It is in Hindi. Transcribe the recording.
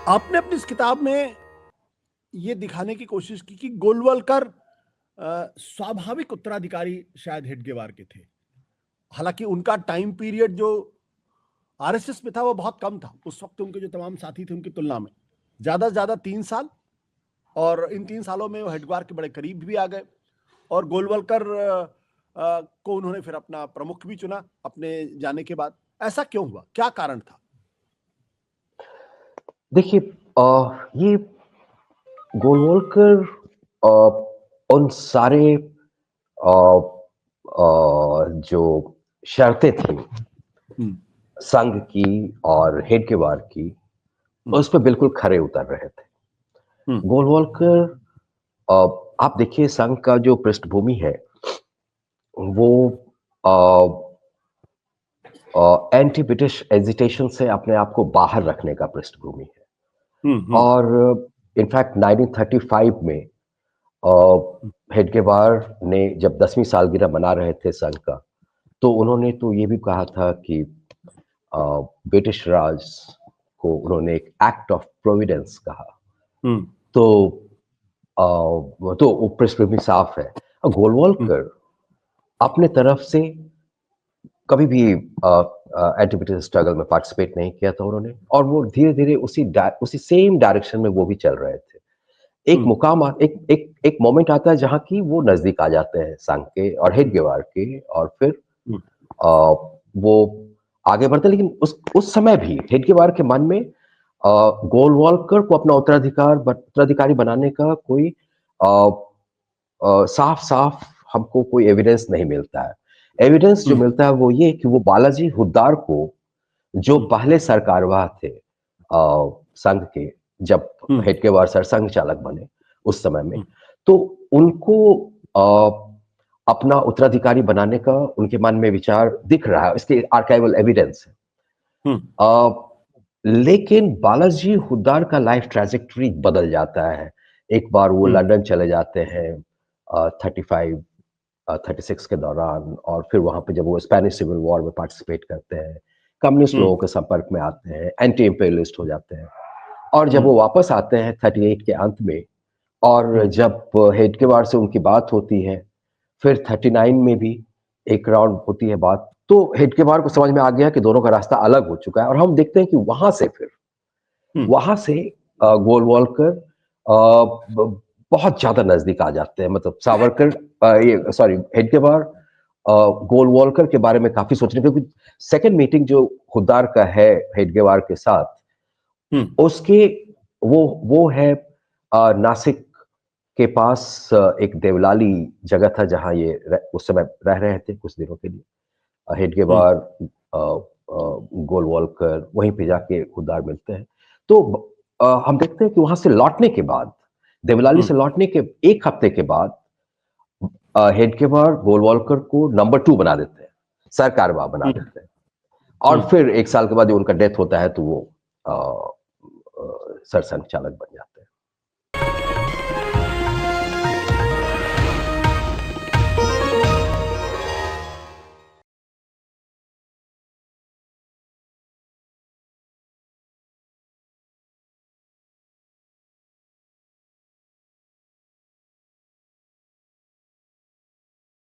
आपने अपनी इस किताब में ये दिखाने की कोशिश की कि गोलवलकर स्वाभाविक उत्तराधिकारी शायद हेडगेवार के थे। हालांकि उनका टाइम पीरियड जो आरएसएस में था वो बहुत कम था उस वक्त, उनके जो तमाम साथी थे उनकी तुलना में ज्यादा से ज्यादा 3 साल, और इन 3 सालों में वो हेडगेवार के बड़े करीब भी आ गए। और गोलवलकर को उन्होंने फिर अपना प्रमुख भी चुना अपने जाने के बाद। ऐसा क्यों हुआ, क्या कारण था? देखिए, ये गोलवलकर उन सारे जो शर्तें थी हम्म। संघ की और हेडगेवार की, हम्म। उस पे बिल्कुल खरे उतर रहे थे। हम्म। गोलवलकर, अ, आप देखिए संघ का जो पृष्ठभूमि है वो एंटी ब्रिटिश एजिटेशन से अपने आप को बाहर रखने का पृष्ठभूमि है। हम्म। हम्म। और इनफैक्ट 1935 में हेडगेवार ने जब 10वीं सालगिरह मना रहे थे संघ का, तो उन्होंने तो ये भी कहा था कि ब्रिटिश राज को उन्होंने एक एक्ट ऑफ प्रोविडेंस कहा। हम्म। तो वो तो पृष्ठभूमि साफ है। हम्म। गोलवलकर अपने तरफ से कभी भी एंटी ब्रिटिश स्ट्रगल में पार्टिसिपेट नहीं किया था उन्होंने, और वो धीरे धीरे उसी सेम डायरेक्शन में वो भी चल रहे थे। एक हम्म। मुकाम एक एक एक मोमेंट आता है जहां की वो नजदीक आ जाते हैं संघ के और हेडगेवार के, और फिर हम्म। अ, वो आगे बढ़ते हैं। लेकिन उस समय भी हेडगेवार के मन में गोलवलकर को अपना उत्तराधिकारी बनाने का कोई साफ साफ हमको कोई एविडेंस नहीं मिलता है। एविडेंस जो हम्म। मिलता है वो ये कि वो बालाजी हुद्दार को, जो हम्म। पहले सरकारवाह थे संघ के, जब हम्म। हेडगेवार सरसंघ चालक बने उस समय में, हम्म। तो उनको अपना उत्तराधिकारी बनाने का उनके मन में विचार दिख रहा है, इसके आर्काइवल एविडेंस है। हम्म। लेकिन बालाजी हुद्दार का लाइफ ट्रैजेक्टरी बदल जाता है। एक बार वो हम्म। लंदन चले जाते हैं 35 36 के दौरान, और फिर वहां पे जब वो स्पेनिश सिविल वॉर में पार्टिसिपेट करते हैं, कम्युनिस्ट हम्म। लोगों के संपर्क में आते हैं, एंटी इंपेरियलिस्ट हो जाते हैं। और जब हम्म। वो वापस आते हैं 38 के अंत में, और हम्म। जब हेडगेवार से उनकी बात होती है, फिर 39 में भी एक राउंड होती है बात, तो हेडगेवार को समझ में आ गया कि दोनों का रास्ता अलग हो चुका है। और हम देखते हैं कि हम्म। वहां से गोलवलकर बहुत ज्यादा नजदीक आ जाते हैं। मतलब सावरकर, ये सॉरी, हेडगेवार गोलवलकर के बारे में काफी सोचने, क्योंकि सेकंड मीटिंग जो खुद्दार का है हेडगेवार के साथ, हम्म। उसके वो है नासिक के पास एक देवलाली जगह था जहां ये उस समय रह रहे थे कुछ दिनों के लिए। हम्म। हेडगेवार, गोलवलकर वहीं पे जाके खुदार मिलते हैं। तो हम देखते हैं कि वहां से लौटने के बाद, देवलाली हम्म। से लौटने के एक हफ्ते के बाद, हेडगेवार गोलवलकर को नंबर 2 बना देते हैं, सरकारवाह बना हम्म। देते हैं। और हम्म। फिर एक साल के बाद जब उनका डेथ होता है तो वो सरसंघ चालक बन जाते हैं।